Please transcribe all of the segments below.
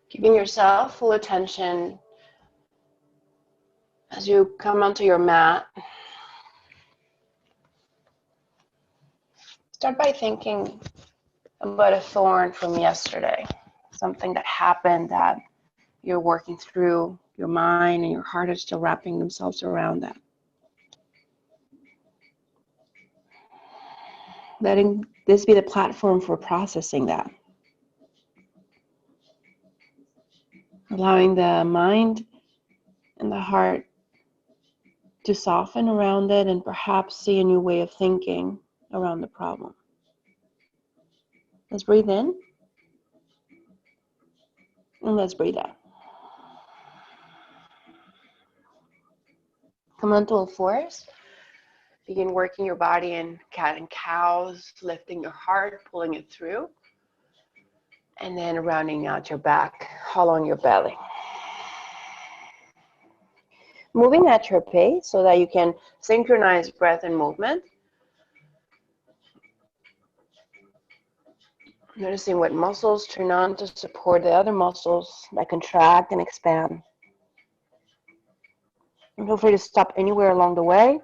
Giving yourself full attention as you come onto your mat. Start by thinking about a thorn from yesterday, something that happened that you're working through. Your mind and your heart are still wrapping themselves around that. Letting this be the platform for processing that. Allowing the mind and the heart to soften around it and perhaps see a new way of thinking around the problem. Let's breathe in and let's breathe out. Come onto all fours. Begin working your body in cat and cows, lifting your heart, pulling it through, and then rounding out your back, hollowing your belly. Moving at your pace so that you can synchronize breath and movement. Noticing what muscles turn on to support the other muscles that contract and expand. And feel free to stop anywhere along the way.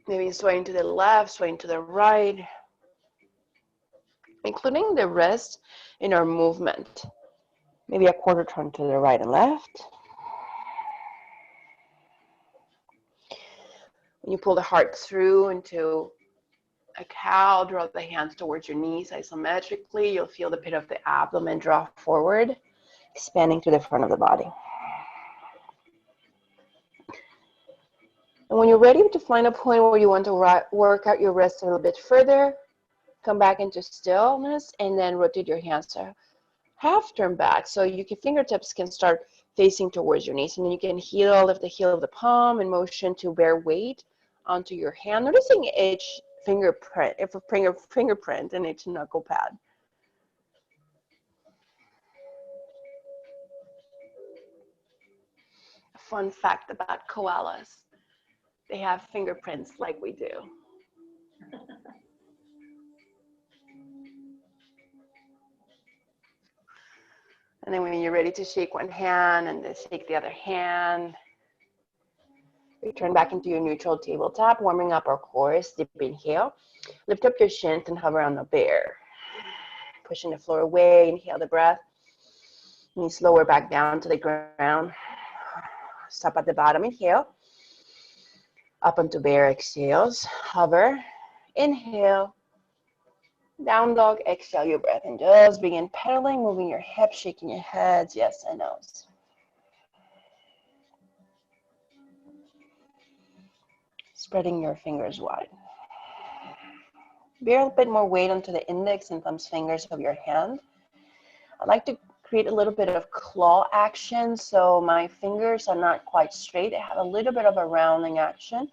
Maybe swaying to the left, swaying to the right, including the wrist in our movement. Maybe a quarter turn to the right and left. When you pull the heart through into a cow, draw the hands towards your knees isometrically. You'll feel the pit of the abdomen draw forward, expanding to the front of the body. And when you're ready to find a point where you want to work out your wrist a little bit further, come back into stillness and then rotate your hands to half turn back. So your fingertips can start facing towards your knees, and then you can lift the heel of the palm in motion to bear weight onto your hand, noticing each fingerprint, fingerprint and each knuckle pad. A fun fact about koalas, they have fingerprints like we do. And then when you're ready to shake one hand and then shake the other hand, return back into your neutral tabletop, warming up our core. Deep inhale. Lift up your shins and hover on the bear. Pushing the floor away, inhale the breath. Knees lower back down to the ground. Stop at the bottom, inhale. Up onto bear, exhales. Hover, inhale. Down dog, exhale your breath. And just begin pedaling, moving your hips, shaking your heads, yes and no's. Spreading your fingers wide. Bear a bit more weight onto the index and thumbs fingers of your hand. I like to create a little bit of claw action, so my fingers are not quite straight. I have a little bit of a rounding action,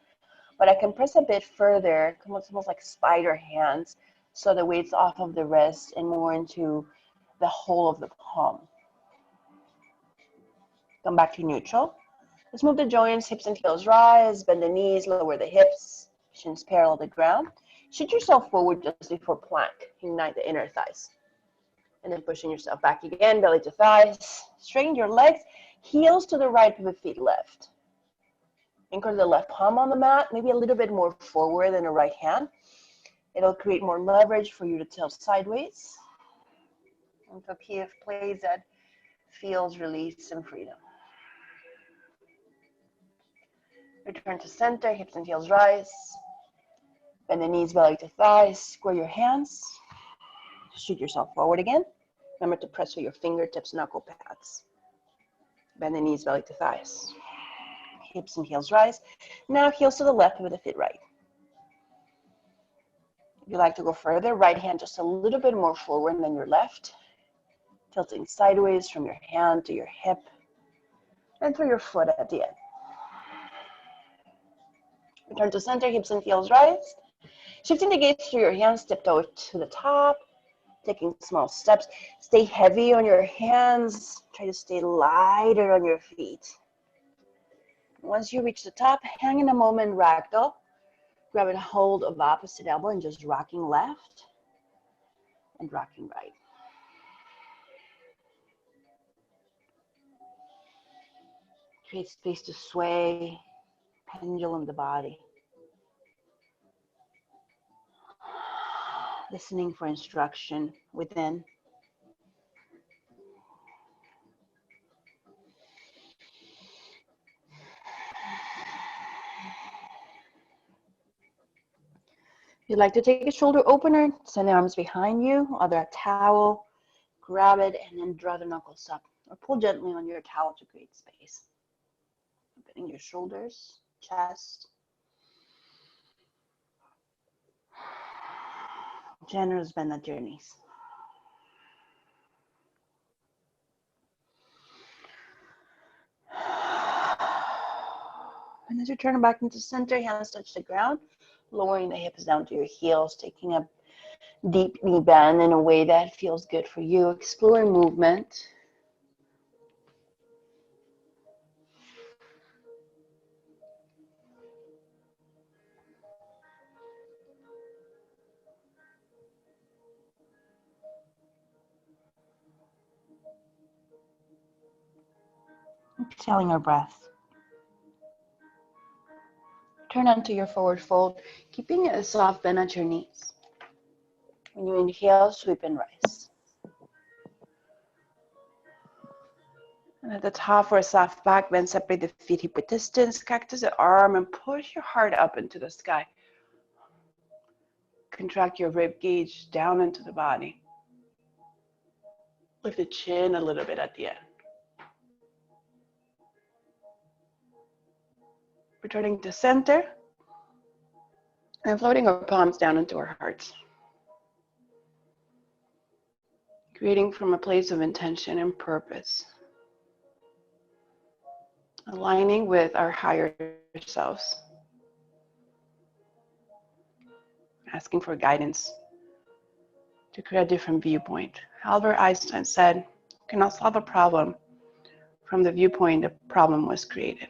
but I can press a bit further, almost like spider hands, so the weight's off of the wrist and more into the whole of the palm. Come back to neutral. Let's move the joints, hips and heels rise, bend the knees, lower the hips, shins parallel the ground. Shoot yourself forward just before plank. Ignite the inner thighs. And then pushing yourself back again, belly to thighs. Straighten your legs, heels to the right, pivot feet left. Anchor the left palm on the mat, maybe a little bit more forward than the right hand. It'll create more leverage for you to tilt sideways. And for PF plays that feels release and freedom. Return to center, hips and heels rise. Bend the knees, belly to thighs. Square your hands. Shoot yourself forward again. Remember to press with your fingertips, knuckle pads. Bend the knees, belly to thighs. Hips and heels rise. Now heels to the left with the feet right. If you like to go further, right hand just a little bit more forward than your left. Tilting sideways from your hand to your hip. And through your foot at the end. Return to center, hips and heels rise. Shifting the gaze through your hands, tiptoe to the top. Taking small steps. Stay heavy on your hands. Try to stay lighter on your feet. Once you reach the top, hang in a moment, ragdoll. Grab a hold of opposite elbow and just rocking left and rocking right. Create space to sway, pendulum the body. Listening for instruction within. If you'd like to take a shoulder opener, send the arms behind you, either a towel, grab it, and then draw the knuckles up. Or pull gently on your towel to create space. Opening your shoulders, chest. Generous bend at your knees. And as you turn back into center, hands touch the ground, lowering the hips down to your heels, taking a deep knee bend in a way that feels good for you. Exploring movement. Exhaling our breath. Turn onto your forward fold, keeping a soft bend at your knees. When you inhale, sweep and rise. And at the top for a soft back bend, separate the feet hip width distance, cactus the arm, and push your heart up into the sky. Contract your rib cage down into the body. Lift the chin a little bit at the end. Returning to center and floating our palms down into our hearts. Creating from a place of intention and purpose. Aligning with our higher selves. Asking for guidance to create a different viewpoint. Albert Einstein said, "You cannot solve a problem from the viewpoint the problem was created."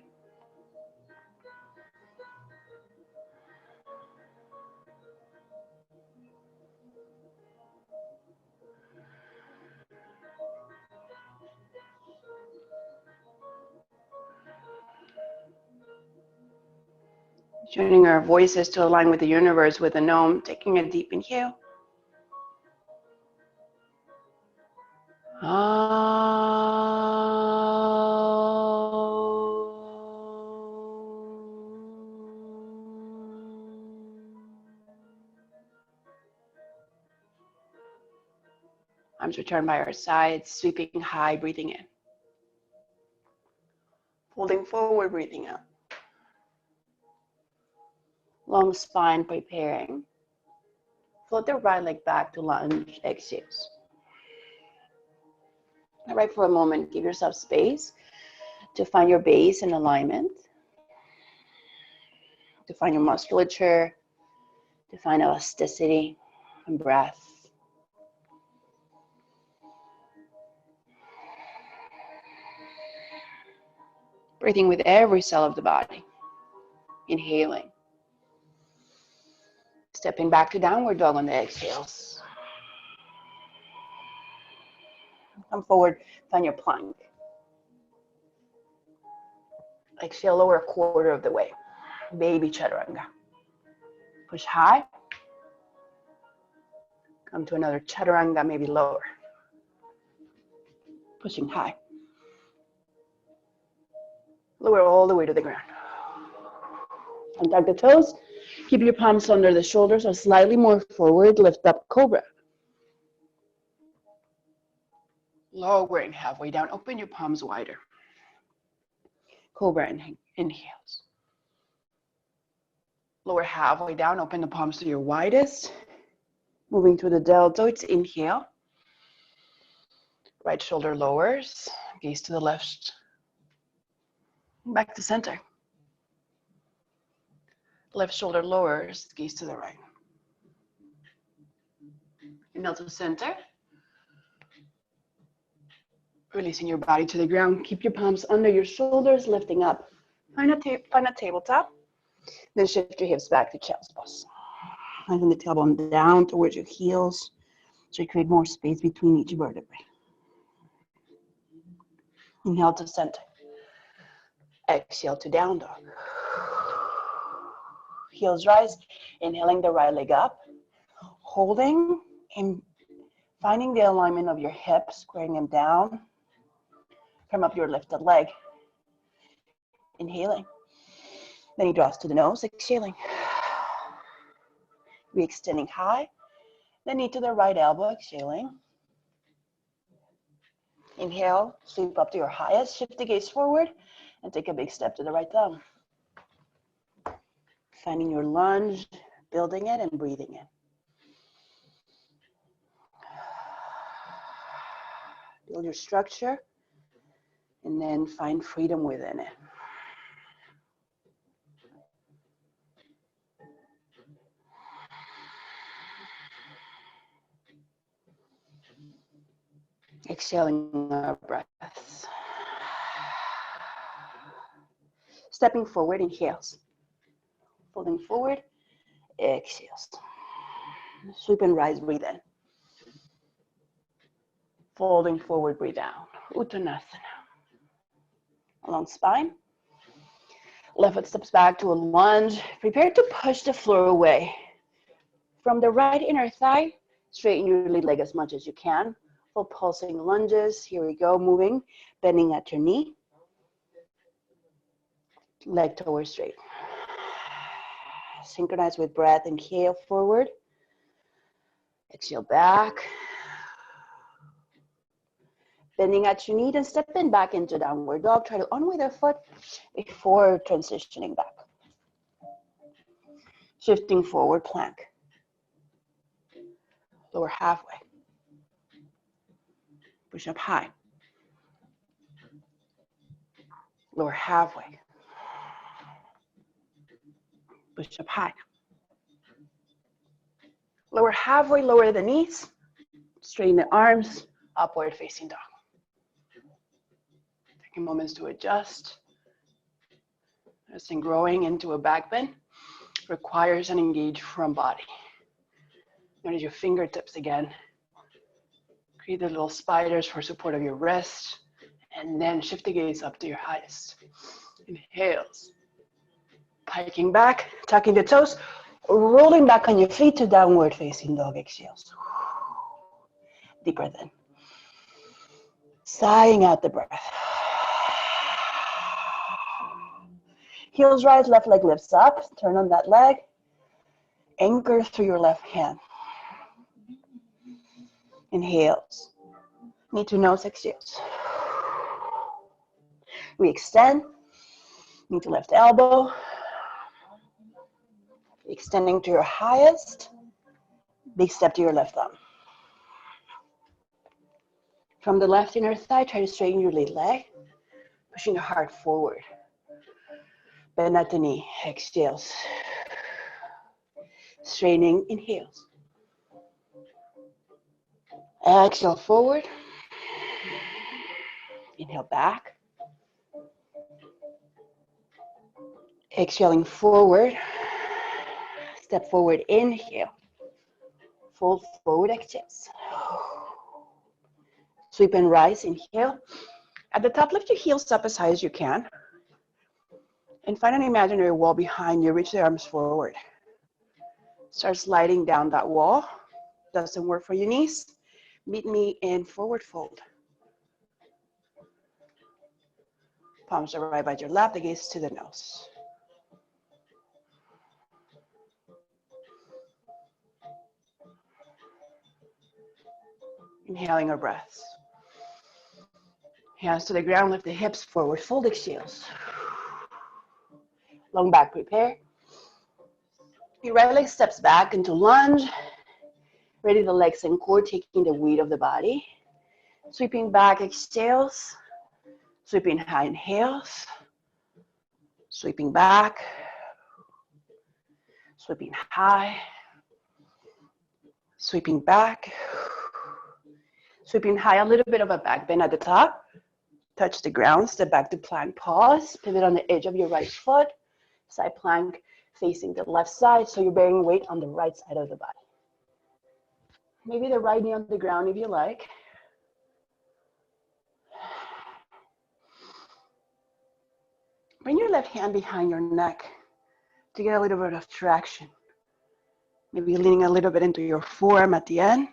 Tuning our voices to align with the universe with the gnome, taking a deep inhale. Arms return by our sides, sweeping high, breathing in. Folding forward, breathing out. Long spine preparing. Float the right leg back to lunge, exhales. All right, for a moment, give yourself space to find your base and alignment, to find your musculature, to find elasticity and breath. Breathing with every cell of the body. Inhaling. Stepping back to downward dog on the exhales. Come forward, find your plank. Exhale, lower a quarter of the way. Baby chaturanga. Push high. Come to another chaturanga, maybe lower. Pushing high. Lower all the way to the ground. Untuck the toes. Keep your palms under the shoulders or slightly more forward. Lift up cobra. Lowering halfway down. Open your palms wider. Cobra inhales. Lower halfway down. Open the palms to your widest. Moving to the deltoids. Inhale. Right shoulder lowers. Gaze to the left. Back to center. Left shoulder lowers, gaze to the right. Inhale to center. Releasing your body to the ground. Keep your palms under your shoulders, lifting up. Find a tabletop. Then shift your hips back to child's pose. Finding the tailbone down towards your heels. So you create more space between each vertebrae. Inhale to center. Exhale to down dog. Heels rise, inhaling the right leg up, holding and finding the alignment of your hips, squaring them down. Come up your lifted leg. Inhaling. Then he draws to the nose, exhaling. Re-extending high. Then knee to the right elbow, exhaling. Inhale, sweep up to your highest, shift the gaze forward, and take a big step to the right thumb. Finding your lunge, building it and breathing in. Build your structure, and then find freedom within it. Exhaling our breaths. Stepping forward, inhales. Folding forward, exhales. Sweep and rise, breathe in. Folding forward, breathe down. Uttanasana. Along spine. Left foot steps back to a lunge. Prepare to push the floor away. From the right inner thigh, straighten your lead leg as much as you can. Full pulsing lunges. Here we go, moving, bending at your knee. Leg towards straight. Synchronize with breath. Inhale forward. Exhale back. Bending at your knee and stepping back into downward dog. Try to unweight the foot before transitioning back. Shifting forward, plank. Lower halfway. Push up high. Lower halfway. Push up high. Lower halfway, lower the knees. Straighten the arms, upward facing dog. Taking moments to adjust. Noticing growing into a back bend requires an engaged front body. Notice your fingertips again. Create the little spiders for support of your wrist. And then shift the gaze up to your highest. Inhales. Hiking back, tucking the toes, rolling back on your feet to downward facing dog. Exhales. Deep breath in. Sighing out the breath. Heels rise, left leg lifts up. Turn on that leg. Anchor through your left hand. Inhales. Knee to nose, exhales. Re-extend. Knee to left elbow. Extending to your highest. Big step to your left thumb. From the left inner thigh, try to straighten your lead leg. Pushing the heart forward. Bend at the knee. Exhales. Straightening. Inhales. Exhale forward. Inhale back. Exhaling forward. Step forward, inhale. Fold forward, exhales. Sweep and rise, inhale. At the top, lift your heels up as high as you can. And find an imaginary wall behind you. Reach the arms forward. Start sliding down that wall. Doesn't work for your knees. Meet me in forward fold. Palms arrive at your lap, the gaze to the nose. Inhaling our breaths. Hands to the ground, lift the hips forward, fold, exhales. Long back, prepare. Your right leg steps back into lunge. Ready the legs and core, taking the weight of the body. Sweeping back, exhales. Sweeping high, inhales. Sweeping back. Sweeping high. Sweeping back. Sweeping high, a little bit of a back bend at the top. Touch the ground, step back to plank, pause. Pivot on the edge of your right foot. Side plank facing the left side, so you're bearing weight on the right side of the body. Maybe the right knee on the ground if you like. Bring your left hand behind your neck to get a little bit of traction. Maybe leaning a little bit into your forearm at the end.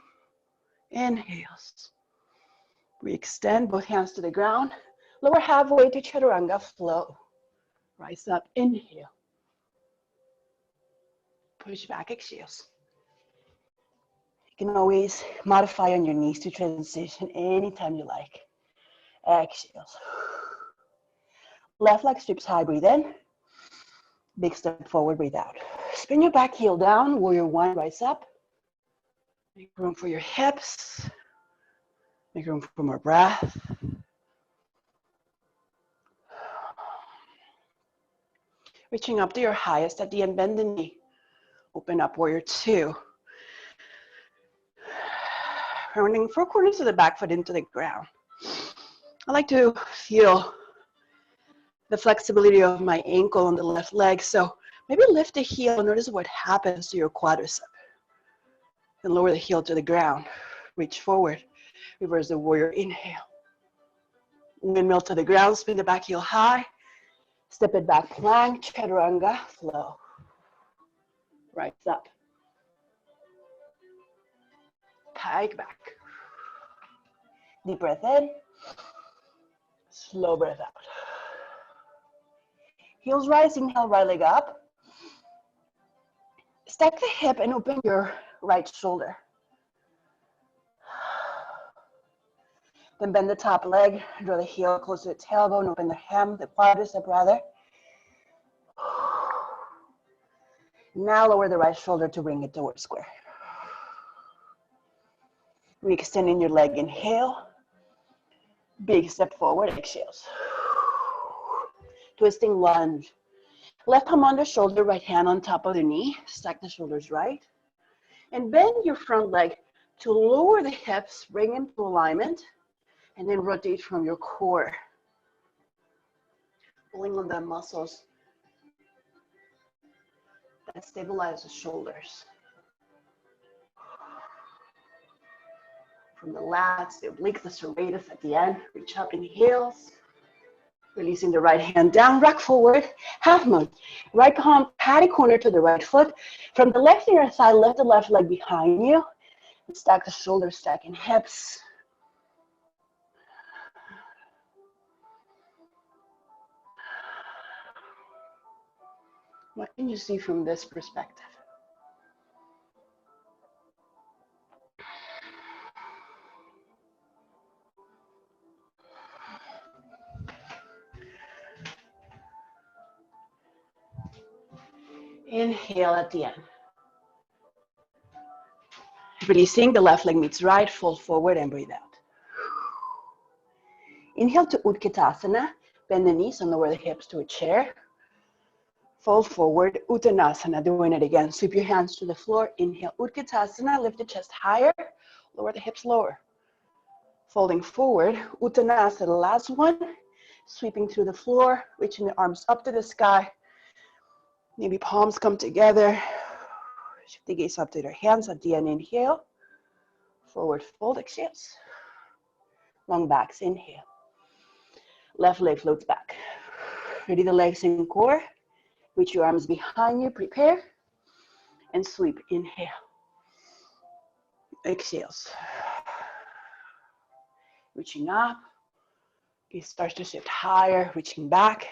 Inhales. Re-extend both hands to the ground. Lower halfway to Chaturanga flow. Rise up, inhale. Push back, exhales. You can always modify on your knees to transition anytime you like. Exhales. Left leg strips high, breathe in. Big step forward, breathe out. Spin your back heel down, warrior one, rise up. Make room for your hips. Make room for more breath. Reaching up to your highest at the end, bend the knee. Open up, warrior two. Rounding four corners of the back foot into the ground. I like to feel the flexibility of my ankle on the left leg. So maybe lift the heel, notice what happens to your quadricep. And lower the heel to the ground. Reach forward, reverse the warrior, inhale. Windmill to the ground, spin the back heel high. Step it back, plank, Chaturanga, flow. Rise up. Pike back. Deep breath in. Slow breath out. Heels rise, inhale, right leg up. Stack the hip and open your right shoulder. Then bend the top leg, draw the heel close to the tailbone, open the hem, the quadricep rather. Now lower the right shoulder to bring it towards square. Re-extending your leg, inhale. Big step forward, exhales. Twisting lunge. Left palm on the shoulder, right hand on top of the knee. Stack the shoulders right. And bend your front leg to lower the hips, bring into alignment, and then rotate from your core. Pulling on the muscles that stabilize the shoulders. From the lats, the obliques, the serratus at the end. Reach up, inhales. Releasing the right hand down, rock forward, half moon. Right palm, patty corner to the right foot. From the left inner thigh, lift the left leg behind you. And stack the shoulders, stacking hips. What can you see from this perspective? Inhale at the end. Releasing, the left leg meets right, fold forward and breathe out. Inhale to Utkatasana, bend the knees and lower the hips to a chair. Fold forward, Uttanasana, doing it again. Sweep your hands to the floor, inhale, Utkatasana, lift the chest higher, lower the hips lower. Folding forward, Uttanasana, last one. Sweeping through the floor, reaching the arms up to the sky. Maybe palms come together. Shift the gaze up to your hands at the end, inhale. Forward fold, exhales. Long backs, inhale. Left leg floats back. Ready the legs in core. Reach your arms behind you, prepare. And sweep, inhale. Exhales. Reaching up. Gaze starts to shift higher, reaching back.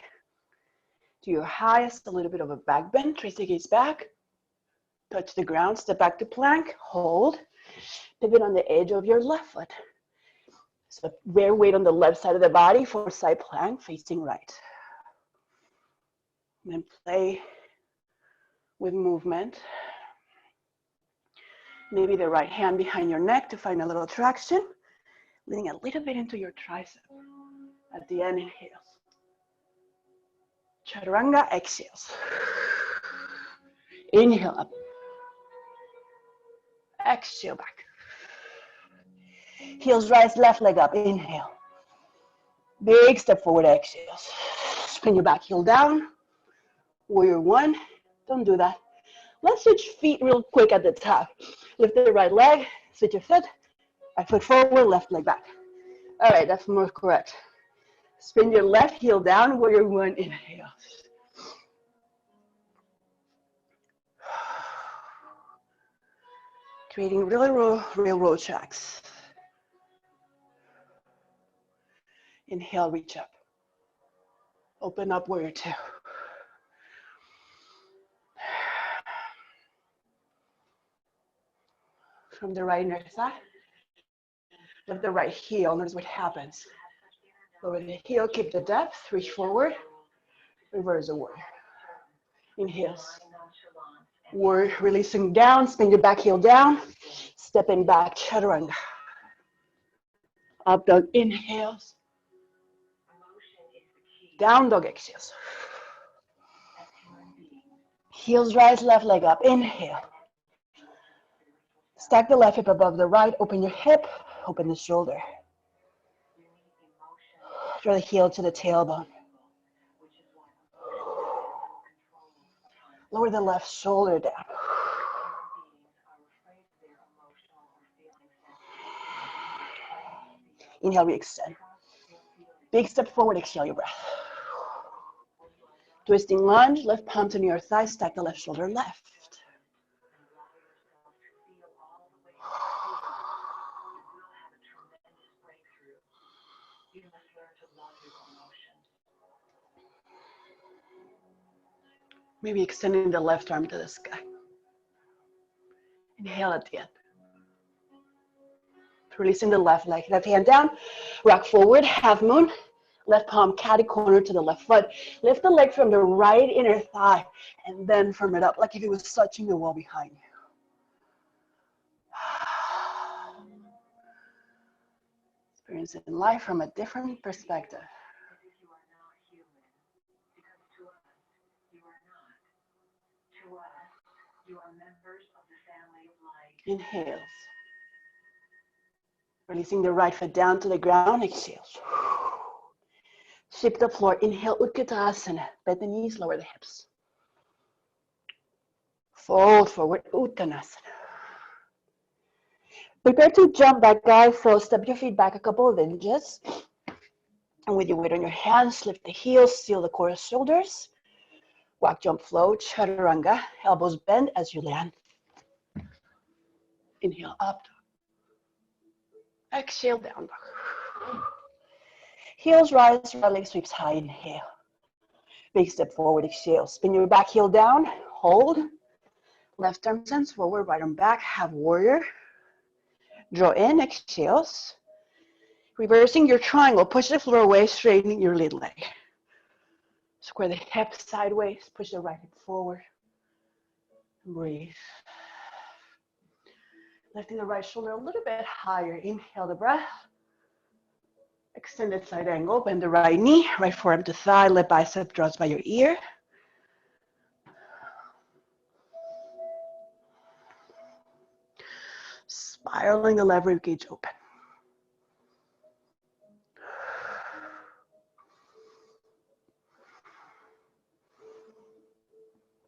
To your highest, a little bit of a back bend. Trace the gaze back. Touch the ground, step back to plank, hold. Pivot on the edge of your left foot. So bear weight on the left side of the body for side plank, facing right. And then play with movement. Maybe the right hand behind your neck to find a little traction. Leaning a little bit into your tricep. At the end, inhales. Chaturanga, exhales. Inhale up. Exhale back. Heels rise, left leg up, inhale. Big step forward, exhales. Spin your back heel down. Warrior one, don't do that. Let's switch feet real quick at the top. Lift the right leg, Switch your foot. Right foot forward, left leg back. All right, that's more correct. Spin your left heel down, warrior one, inhale. Creating railroad tracks. Inhale, reach up. Open up, warrior two. From the right inner thigh, lift the right heel. Notice what happens. Lower the heel, keep the depth, reach forward, reverse the warrior. Inhales. Warrior, releasing down, spin your back heel down, stepping back, chaturanga. Up dog, inhales. Down dog, exhales. Heels rise, left leg up, inhale. Stack the left hip above the right, open your hip, open the shoulder. Draw the heel to the tailbone. Lower the left shoulder down. Inhale, re-extend. Big step forward, exhale your breath. Twisting lunge, left palm to near thigh, stack the left shoulder left. Maybe extending the left arm to the sky. Inhale at the end. Releasing the left leg, left hand down, rock forward, half moon, left palm catty corner to the left foot. Lift the leg from the right inner thigh and then firm it up like if it was touching the wall behind you. Experiencing life from a different perspective. Inhales. Releasing the right foot down to the ground, exhales. Shift the floor, inhale, Utkatasana. Bend the knees, lower the hips. Fold forward, Uttanasana. Prepare to jump back, guys, so step your feet back a couple of inches. And with your weight on your hands, lift the heels, seal the core of shoulders. Walk, jump, flow, chaturanga. Elbows bend as you land. Inhale, up. Exhale, down dog. Heels rise, right leg sweeps high, inhale. Big step forward, exhale. Spin your back heel down, hold. Left arm sends forward, right arm back, half warrior. Draw in, exhales. Reversing your triangle, push the floor away, straightening your lead leg. Square the hips sideways, push the right hip forward. Breathe. Lifting the right shoulder a little bit higher. Inhale the breath. Extended side angle, bend the right knee, right forearm to thigh, left bicep draws by your ear. Spiraling the left rib cage open.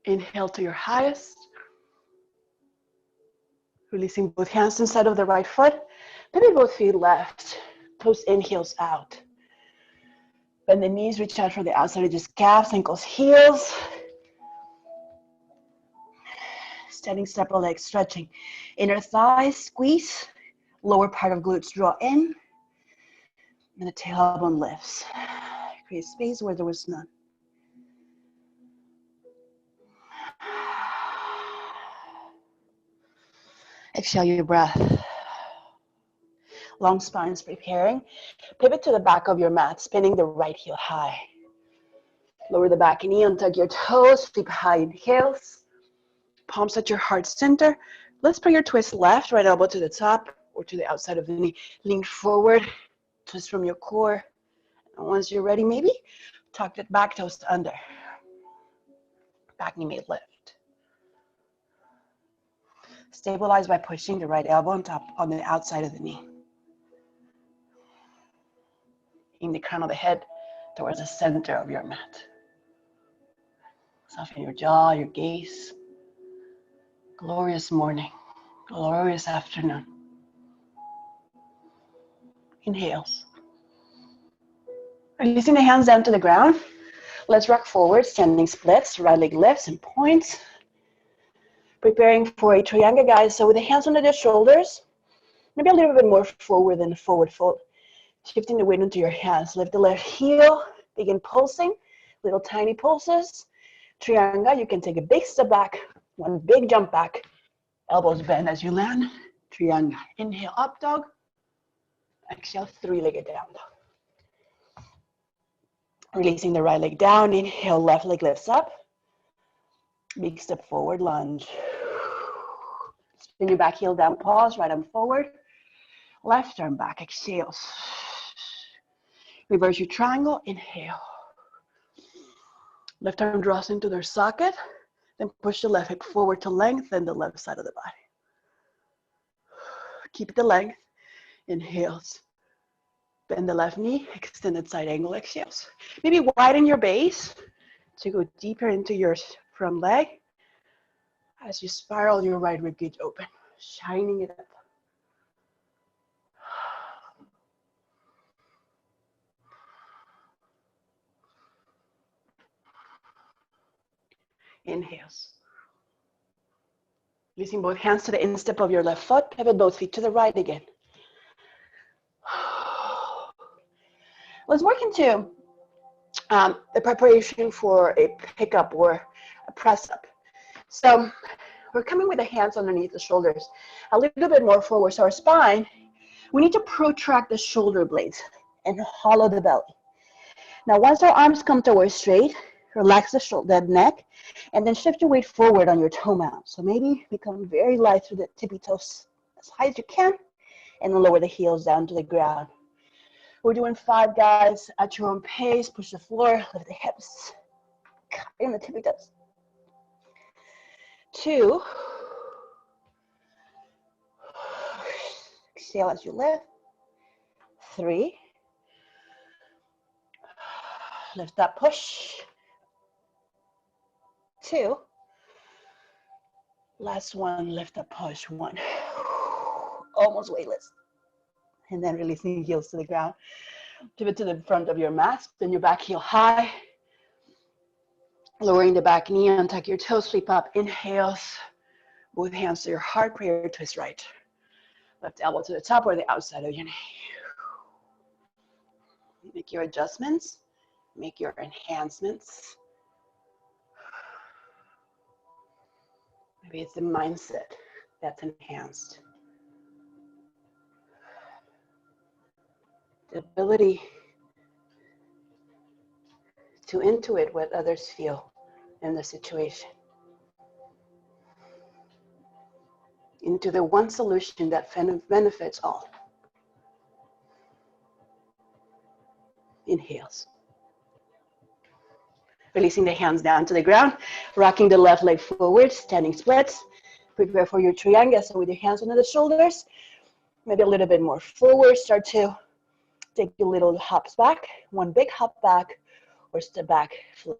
Inhale to your highest. Releasing both hands inside of the right foot. Maybe both feet left. Toes in, heels out. Bend the knees, reach out for the outside of just calves, ankles, heels. Standing separate legs, stretching. Inner thighs, squeeze. Lower part of glutes draw in. And the tailbone lifts. Create space where there was none. Exhale your breath. Long spines preparing. Pivot to the back of your mat, spinning the right heel high. Lower the back knee, untuck your toes, sweep high inhales. Palms at your heart center. Let's bring your twist left, right elbow to the top or to the outside of the knee. Lean forward, twist from your core. And once you're ready, maybe tuck that back toes under. Back knee may lift. Stabilize by pushing the right elbow on top on the outside of the knee. Aim the crown of the head towards the center of your mat. Soften your jaw, your gaze. Glorious morning, glorious afternoon. Inhales. Releasing the hands down to the ground. Let's rock forward, standing splits, right leg lifts and points. Preparing for a triangle, guys. So with the hands under the shoulders, maybe a little bit more forward than the forward fold. Shifting the weight into your hands. Lift the left heel, begin pulsing, little tiny pulses. Triangle, you can take a big step back, one big jump back. Elbows bend as you land. Triangle. Inhale, up dog. Exhale, three-legged down dog. Releasing the right leg down. Inhale, left leg lifts up. Big step forward, lunge. Spin your back heel down, pause, right arm forward. Left arm back, exhale. Reverse your triangle, inhale. Left arm draws into their socket. Then push the left hip forward to lengthen the left side of the body. Keep the length. Inhales. Bend the left knee, extended side angle, exhales. Maybe widen your base to go deeper into your front leg as you spiral your right ribcage open, shining it up. Inhales. Releasing both hands to the instep of your left foot, pivot both feet to the right again. Let's work into the preparation for a pickup or a press up. So we're coming with the hands underneath the shoulders, a little bit more forward. So our spine, we need to protract the shoulder blades and hollow the belly. Now once our arms come towards straight, relax the shoulder, the neck, and then shift your weight forward on your toe mount. So maybe become very light through the tippy toes as high as you can, and then lower the heels down to the ground. We're doing 5, guys, at your own pace. Push the floor, lift the hips, in the tippy toes. 2. Exhale as you lift. 3. Lift up, push. 2. Last one, lift up, push. 1. Almost weightless. And then releasing heels to the ground. Pivot to the front of your mat, spin your back heel high. Lowering the back knee, untuck your toes, sweep up, inhales. Both hands to your heart, prayer twist right. Left elbow to the top or the outside of your knee. Make your adjustments, make your enhancements. Maybe it's the mindset that's enhanced. The ability to intuit what others feel in the situation. Into the one solution that benefits all. Inhales. Releasing the hands down to the ground, rocking the left leg forward, standing splits. Prepare for your triangle. So with your hands under the shoulders, maybe a little bit more forward. Start to take your little hops back, one big hop back, or step back, flow.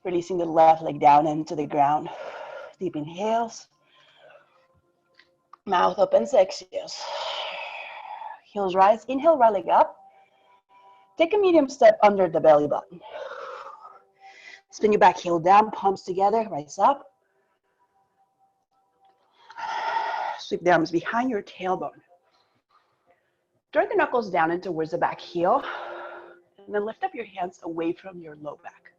Releasing the left leg down into the ground. Deep inhales. Mouth opens, exhales. Heels rise, inhale, right leg up. Take a medium step under the belly button. Spin your back heel down, palms together, rise up. Sweep the arms behind your tailbone. Draw the knuckles down and towards the back heel. And then lift up your hands away from your low back.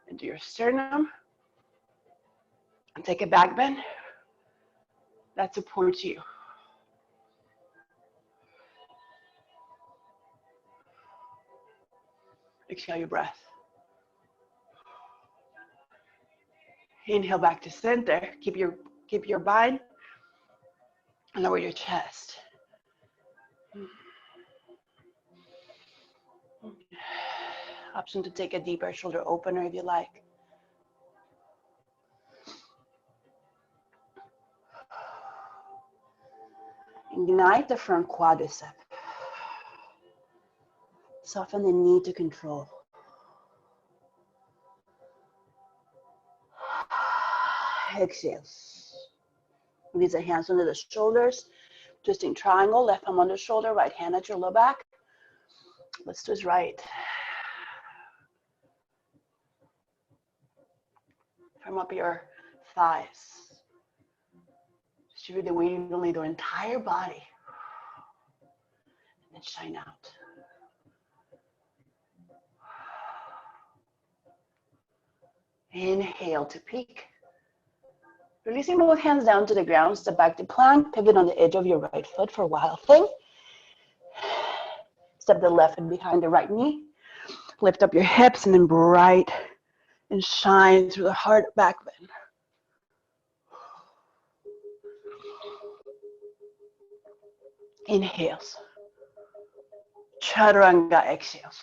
Into your sternum. And take a back bend that supports you. Exhale your breath. Inhale back to center. Keep your bind. And lower your chest. Option to take a deeper shoulder opener if you like. Ignite the front quadricep. Soften the need to control. exhale. Release the hands under the shoulders. Twisting triangle, left arm on the shoulder, right hand at your low back. Let's twist right. Firm up your thighs. Distribute the weight evenly through the entire body. And then shine out. Inhale to peak. Releasing both hands down to the ground, step back to plank, pivot on the edge of your right foot for wild thing. Step the left foot behind the right knee. Lift up your hips and then bright and shine through the heart back bend. Inhales. Chaturanga exhales.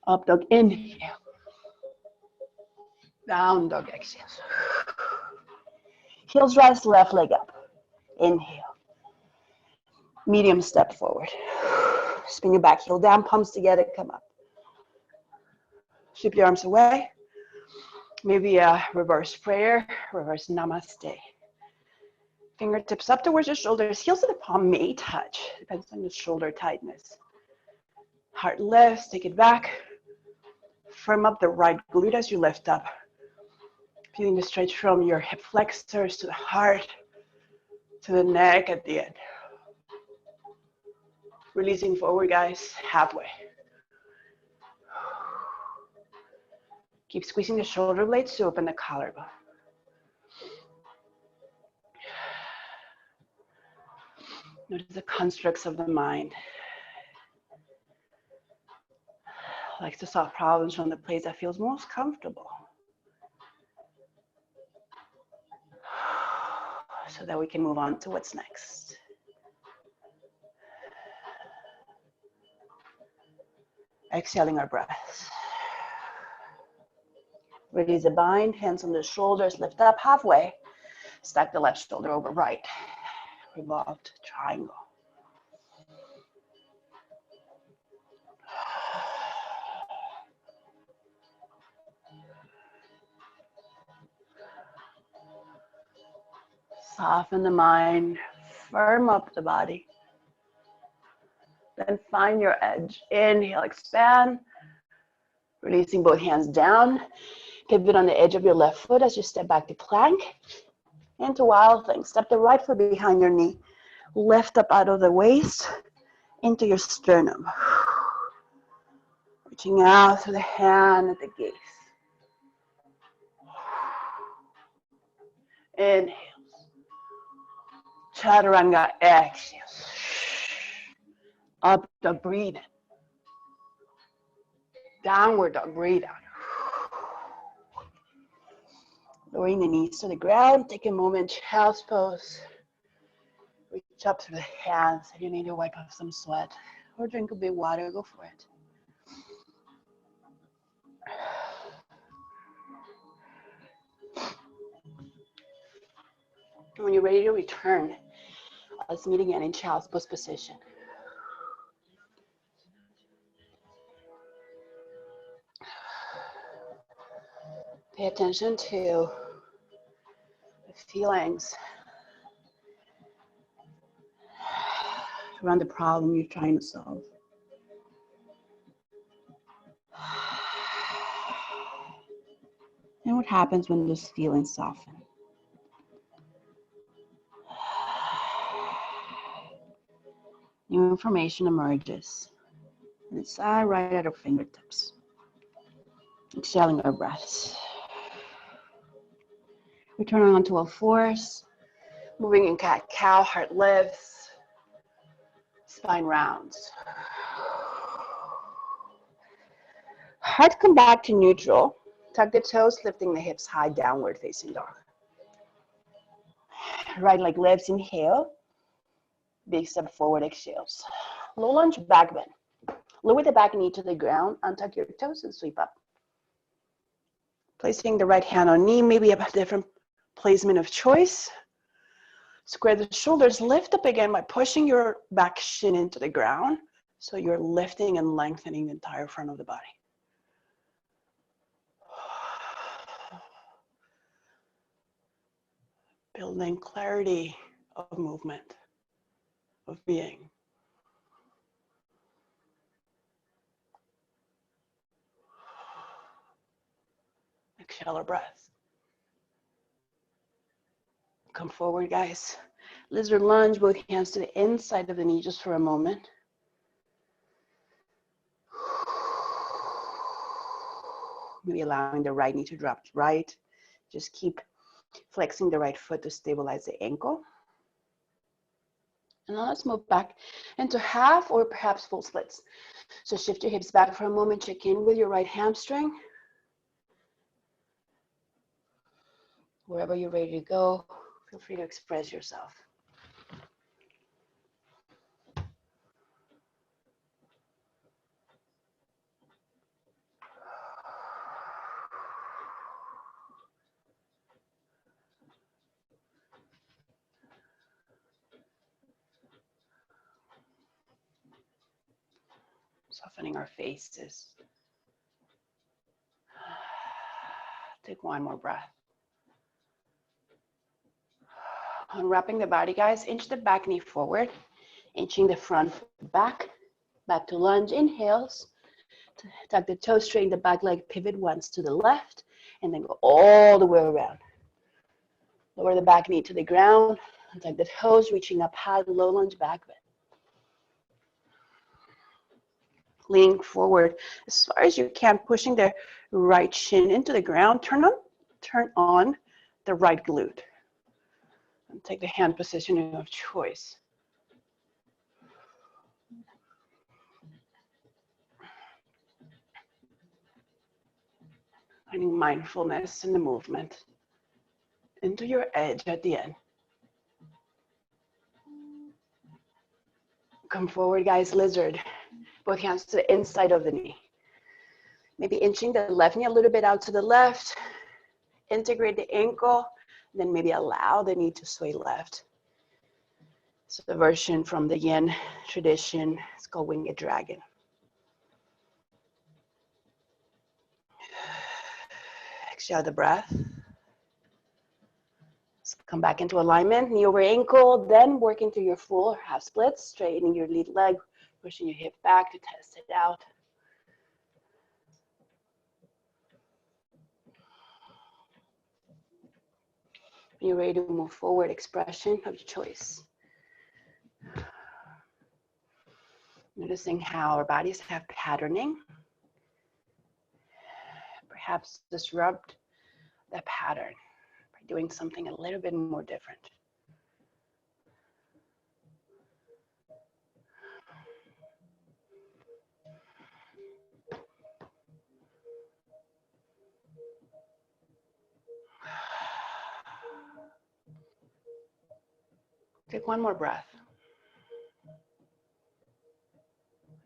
Up dog, inhale. Down dog, exhales. Heels rise, left leg up. Inhale. Medium step forward. Spin your back heel down, palms together, come up. Sweep your arms away. Maybe a reverse prayer, reverse namaste. Fingertips up towards your shoulders. Heels of the palm may touch. Depends on the shoulder tightness. Heart lifts, take it back. Firm up the right glute as you lift up. Feeling the stretch from your hip flexors to the heart, to the neck at the end. Releasing forward, guys, halfway. Keep squeezing the shoulder blades to open the collarbone. Notice the constructs of the mind. Likes to solve problems from the place that feels most comfortable. So that we can move on to what's next. Exhaling our breaths. Release the bind, hands on the shoulders, lift up halfway. Stack the left shoulder over right. Revolved triangle. Soften the mind, firm up the body. Then find your edge. Inhale, expand. Releasing both hands down. Pivot on the edge of your left foot as you step back to plank. Into wild thing. Step the right foot behind your knee. Lift up out of the waist into your sternum. Reaching out through the hand at the gaze. Inhale. Chaturanga exhales. Up dog, breathe in. Downward dog, breathe out. Lowering the knees to the ground. Take a moment, child's pose. Reach up through the hands. If you need to wipe off some sweat or drink a bit of water, go for it. When you're ready to return, let's meet again in child's pose position. Pay attention to the feelings around the problem you're trying to solve. And what happens when those feelings soften? New information emerges. And it's right at our fingertips. Exhaling our breaths. Returning onto all fours. Moving in cat-cow, heart lifts. Spine rounds. Heart come back to neutral. Tuck the toes, lifting the hips high, downward facing dog. Right leg lifts, inhale. Big step forward, exhales. Low lunge, back bend. Lower the back knee to the ground, untuck your toes and sweep up. Placing the right hand on knee, maybe a different placement of choice. Square the shoulders, lift up again by pushing your back shin into the ground. So you're lifting and lengthening the entire front of the body. Building clarity of movement, of being. Exhale our breath. Come forward, guys. Lizard lunge, both hands to the inside of the knee just for a moment. Maybe allowing the right knee to drop right. Just keep flexing the right foot to stabilize the ankle. And now let's move back into half or perhaps full splits. So shift your hips back for a moment. Check in with your right hamstring. Wherever you're ready to go, feel free to express yourself. Softening our faces. Take one more breath. Unwrapping the body, guys. Inch the back knee forward. Inching the front back. Back to lunge. Inhales. Tuck the toes, straighten the back leg. Pivot once to the left. And then go all the way around. Lower the back knee to the ground. Tuck the toes, reaching up high. Low lunge back bend. Leaning forward as far as you can, pushing the right shin into the ground. Turn on the right glute. And take the hand position of choice. Finding mindfulness in the movement. Into your edge at the end. Come forward, guys, lizard. Both hands to the inside of the knee. Maybe inching the left knee a little bit out to the left. Integrate the ankle. Then maybe allow the knee to sway left. So the version from the yin tradition, it's called winged dragon. Exhale the breath. So come back into alignment, knee over ankle, then work into your full or half splits, straightening your lead leg, pushing your hip back to test it out. When you're ready to move forward, expression of your choice. Noticing how our bodies have patterning. Perhaps disrupt that pattern by doing something a little bit more different. Take one more breath.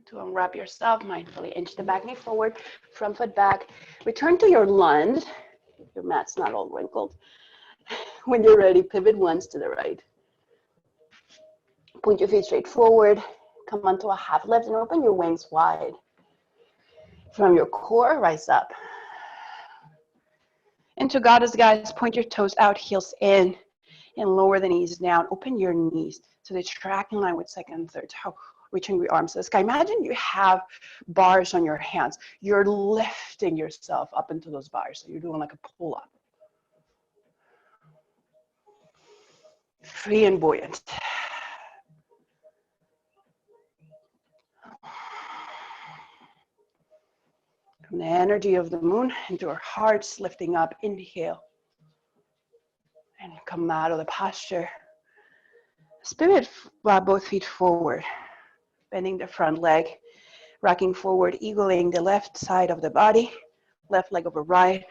To unwrap yourself mindfully, inch the back knee forward, front foot back. Return to your lunge. Your mat's not all wrinkled. When you're ready, pivot once to the right. Point your feet straight forward. Come onto a half lift and open your wings wide. From your core, rise up. Into goddess, guys. Point your toes out, heels in, and lower the knees down. Open your knees so they track in line with second and third toe. Reaching your arms to the sky. Imagine you have bars on your hands. You're lifting yourself up into those bars. So you're doing like a pull-up. Free and buoyant. From the energy of the moon into our hearts, lifting up. Inhale. And come out of the posture. Spirit, both feet forward. Bending the front leg, rocking forward, eagling the left side of the body, left leg over right,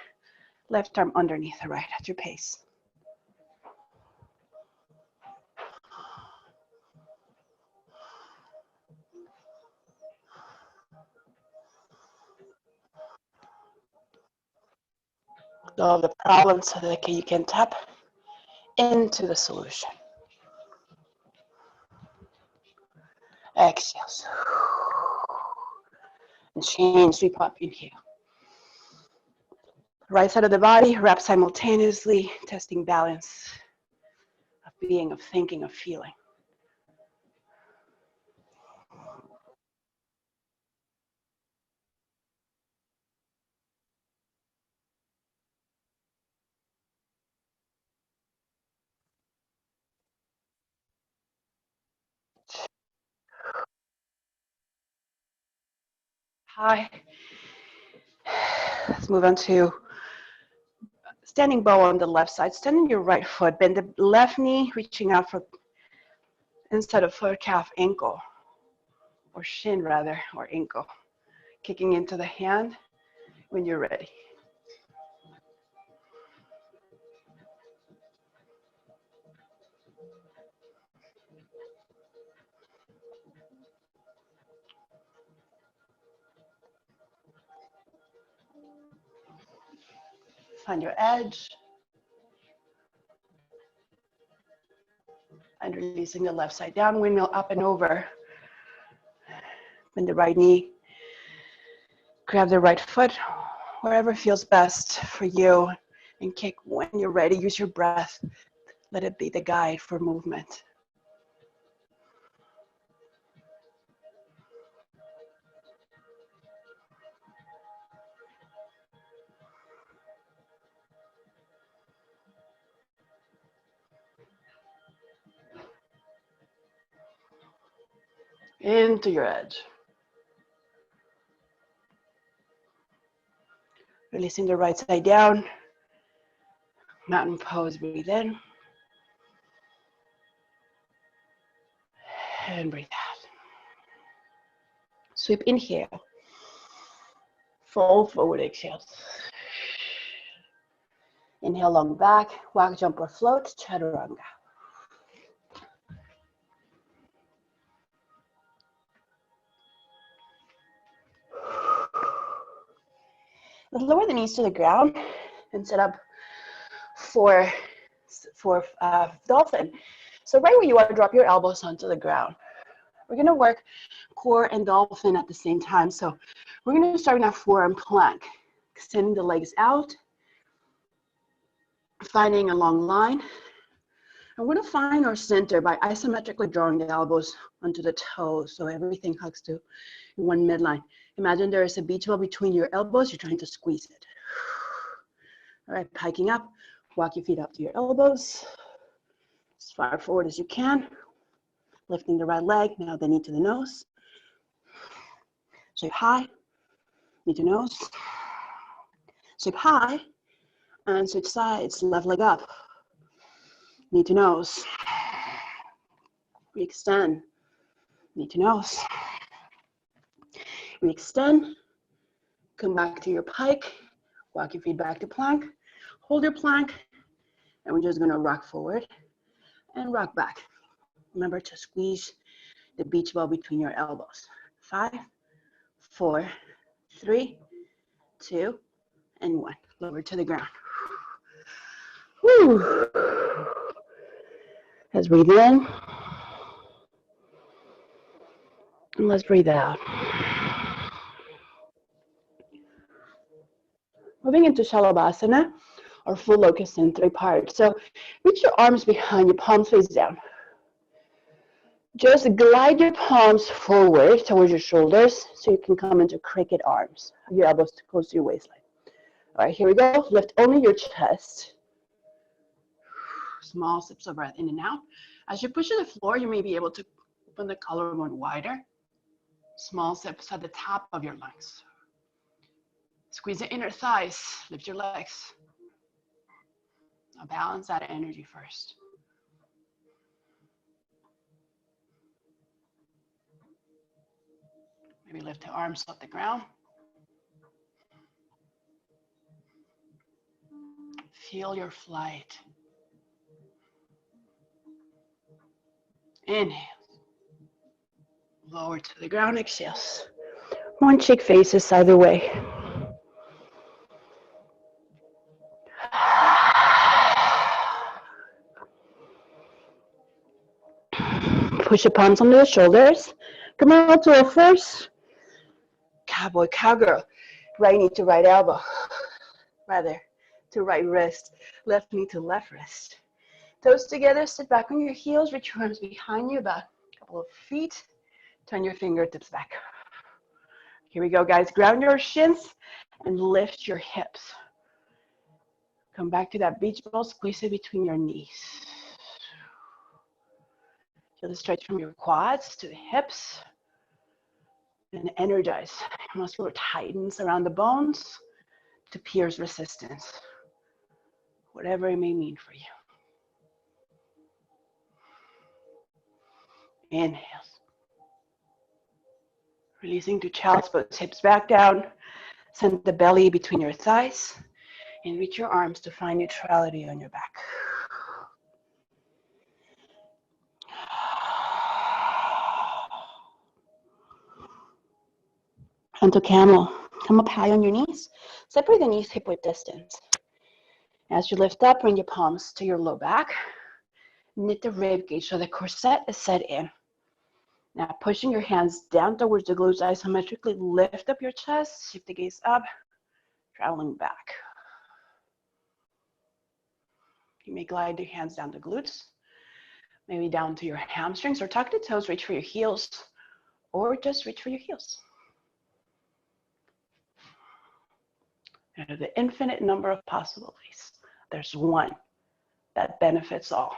left arm underneath the right at your pace. Solve the problem so that you can tap into the solution. Exhale. And change, sweep up, inhale. Right side of the body, wrap simultaneously, testing balance. being, of thinking, of feeling. Hi. Let's move on to standing bow on the left side. Stand on your right foot. Bend the left knee, reaching out for instead of foot, calf, ankle, or shin rather, or ankle. Kicking into the hand when you're ready. Find your edge. And releasing the left side down, windmill up and over. Bend the right knee. Grab the right foot, wherever feels best for you, and kick when you're ready. Use your breath. Let it be the guide for movement. Into your edge. Releasing the right side down. Mountain pose, breathe in. And breathe out. Sweep, inhale. Fold forward, exhale. Inhale, long back, walk, jump, or float, chaturanga. Let's lower the knees to the ground and set up for dolphin. So right where you are, drop your elbows onto the ground. We're gonna work core and dolphin at the same time. So we're gonna start in our forearm plank, extending the legs out, finding a long line. And we're gonna find our center by isometrically drawing the elbows onto the toes, so everything hugs to one midline. Imagine there is a beach ball between your elbows, you're trying to squeeze it. All right, hiking up, walk your feet up to your elbows, as far forward as you can, lifting the right leg, now the knee to the nose. Sweep high, knee to nose. Sweep high, and switch sides, left leg up, knee to nose. Re-extend, knee to nose. Re-extend, come back to your pike, walk your feet back to plank, hold your plank, and we're just gonna rock forward and rock back. Remember to squeeze the beach ball between your elbows. 5, 4, 3, 2, and 1. Lower to the ground. Whew. Let's breathe in. And let's breathe out. Moving into Shalabhasana, or full locust in 3 parts. So reach your arms behind you, palms face down. Just glide your palms forward towards your shoulders so you can come into cricket arms. Your elbows close to your waistline. All right, here we go. Lift only your chest. Small sips of breath in and out. As you push to the floor, you may be able to open the collarbone wider. Small sips at the top of your lungs. Squeeze the inner thighs. Lift your legs. Now balance that energy first. Maybe lift the arms off the ground. Feel your flight. Inhale. Lower to the ground, exhales. One cheek faces either way. Push your palms under the shoulders. Come out to a first cowboy, cowgirl. Right knee to right elbow. Rather, to right wrist. Left knee to left wrist. Toes together, sit back on your heels, reach your arms behind you, about a couple of feet. Turn your fingertips back. Here we go, guys. Ground your shins and lift your hips. Come back to that beach ball, squeeze it between your knees. Feel the stretch from your quads to the hips. And energize. Muscular tightens around the bones to pierce resistance. Whatever it may mean for you. Inhale. Releasing to child's pose, hips back down. Send the belly between your thighs. And reach your arms to find neutrality on your back. Onto camel. Come up high on your knees. Separate the knees hip-width distance. As you lift up, bring your palms to your low back. Knit the rib cage so the corset is set in. Now pushing your hands down towards the glutes, isometrically lift up your chest, shift the gaze up, traveling back. You may glide your hands down the glutes, maybe down to your hamstrings, or tuck the toes, reach for your heels, or just reach for your heels. Out of the infinite number of possibilities, there's one that benefits all.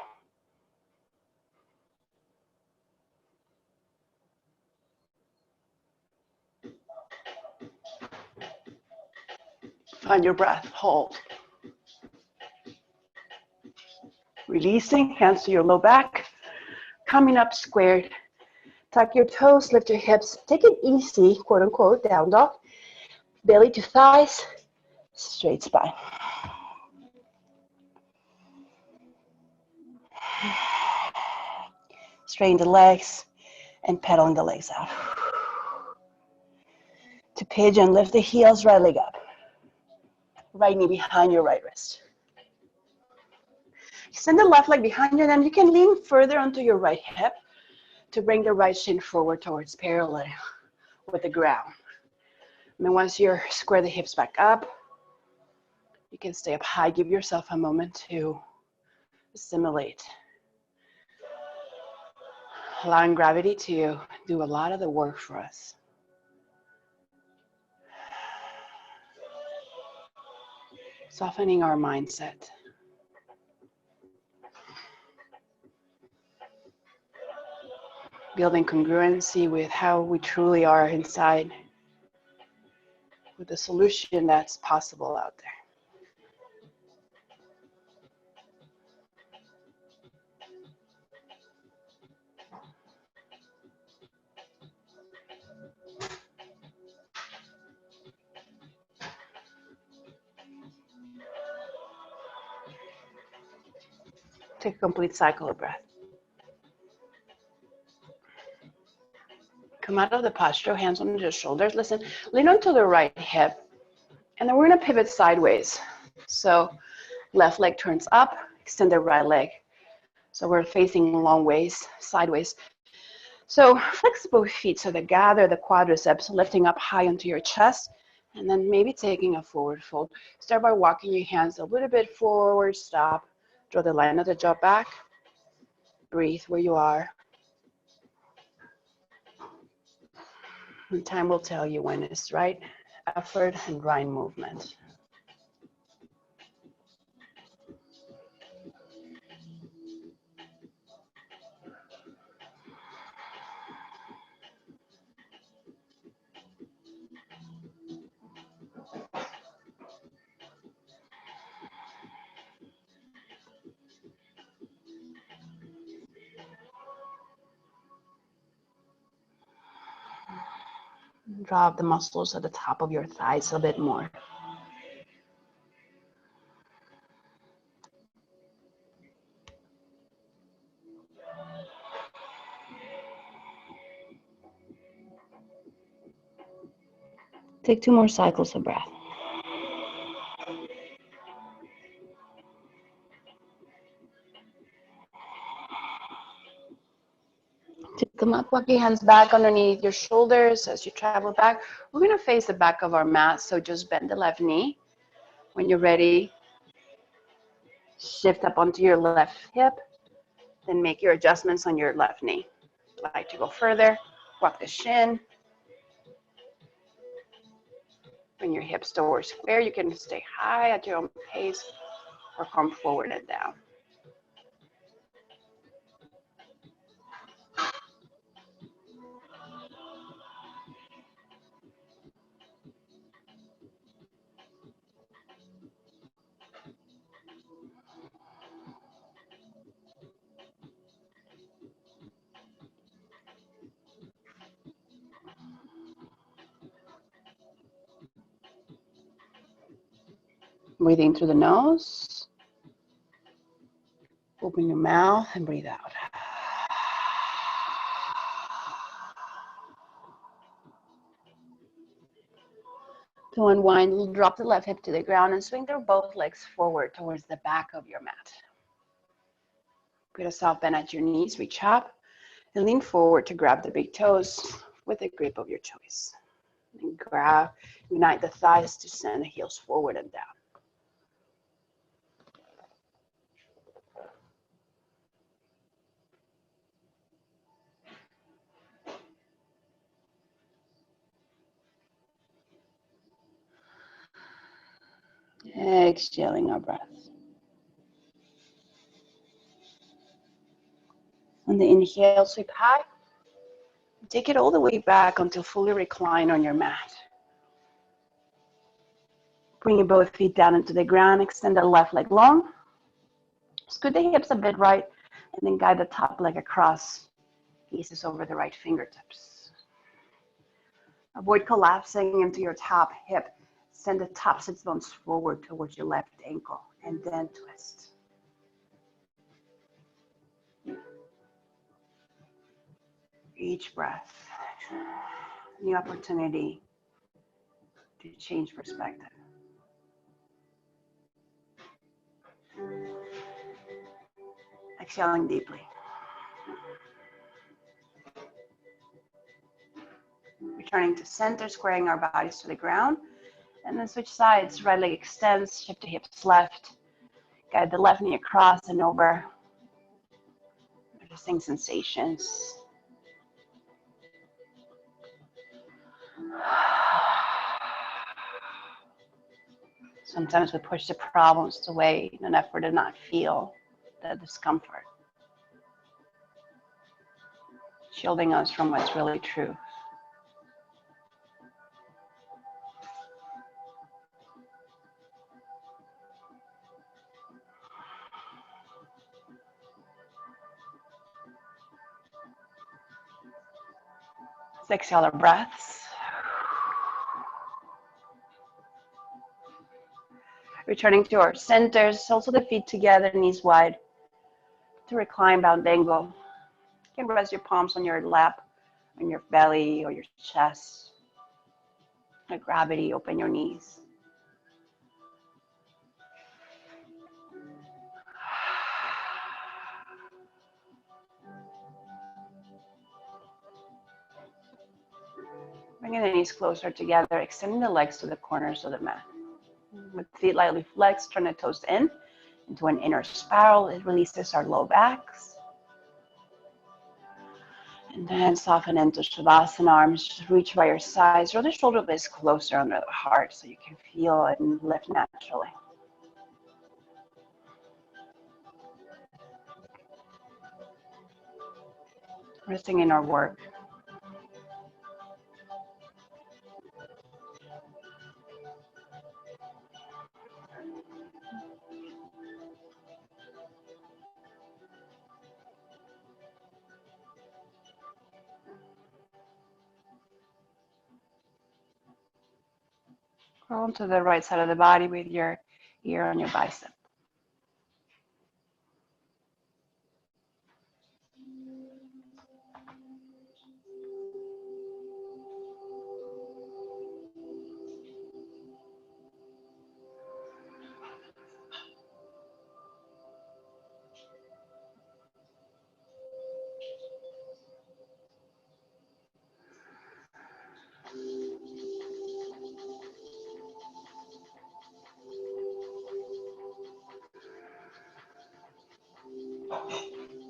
Find your breath, hold. Releasing, hands to your low back, coming up squared. Tuck your toes, lift your hips, take it easy, quote unquote, down dog. Belly to thighs, straight spine. Straighten the legs and pedaling the legs out. To pigeon, lift the heels, right leg up. Right knee behind your right wrist. Extend the left leg behind you, and then you can lean further onto your right hip to bring the right shin forward towards parallel with the ground. And then once you're square the hips back up, you can stay up high. Give yourself a moment to assimilate. Allowing gravity to do a lot of the work for us. Softening our mindset. Building congruency with how we truly are inside, with the solution that's possible out there. Take a complete cycle of breath. Come out of the posture, hands on your shoulders. Listen, lean onto the right hip, and then we're gonna pivot sideways. So left leg turns up, extend the right leg. So we're facing long ways, sideways. So flex both feet so they gather the quadriceps, lifting up high onto your chest, and then maybe taking a forward fold. Start by walking your hands a little bit forward, stop, draw the line of the jaw back, breathe where you are. And time will tell you when it's right effort and right movement. Drop the muscles at the top of your thighs a bit more. Take 2 more cycles of breath. To come up, walk your hands back underneath your shoulders as you travel back. We're gonna face the back of our mat, so just bend the left knee. When you're ready, Shift up onto your left hip, then make your adjustments on your left knee. Like to go further, walk the shin. Bring your hips towards square. You can stay high at your own pace or come forward and down. Breathing through the nose. Open your mouth and breathe out. To unwind, drop the left hip to the ground and swing through both legs forward towards the back of your mat. Put a soft bend at your knees, reach up, and lean forward to grab the big toes with a grip of your choice. And unite the thighs to send the heels forward and down. Exhaling our breath. On the inhale, sweep high. Take it all the way back until fully recline on your mat. Bring both feet down into the ground. Extend the left leg long. Scoot the hips a bit right, and then guide the top leg across. Gaze over the right fingertips. Avoid collapsing into your top hip. Send the top sits bones forward towards your left ankle, and then twist. Each breath, new opportunity to change perspective. Exhaling deeply. Returning to center, squaring our bodies to the ground. And then switch sides. Right leg extends, shift the hips left. Guide the left knee across and over. Noticing sensations. Sometimes we push the problems away in an effort to not feel the discomfort, shielding us from what's really true. Let's exhale our breaths. Returning to our centers, also the feet together, knees wide. To recline, bound angle. You can rest your palms on your lap, on your belly or your chest. Let gravity open your knees. Bringing the knees closer together, extending the legs to the corners of the mat. With feet lightly flexed, turn the toes in into an inner spiral. It releases our low backs. And then soften into Shavasana. Arms just reach by your sides. Draw the shoulder blades closer under the heart so you can feel it and lift naturally. Resting in our work. Roll to the right side of the body with your ear on your bicep.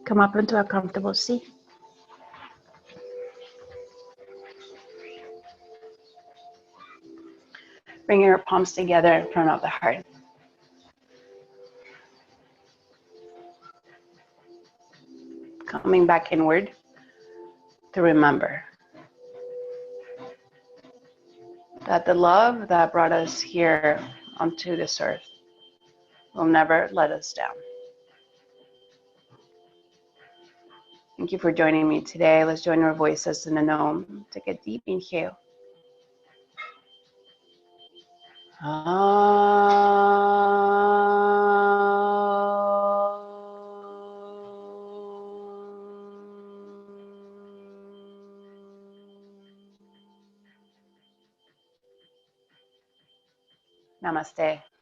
Come up into a comfortable seat. Bring your palms together in front of the heart. Coming back inward to remember that the love that brought us here onto this earth will never let us down. Thank you for joining me today. Let's join our voices in the Om. Take a deep inhale. Namaste.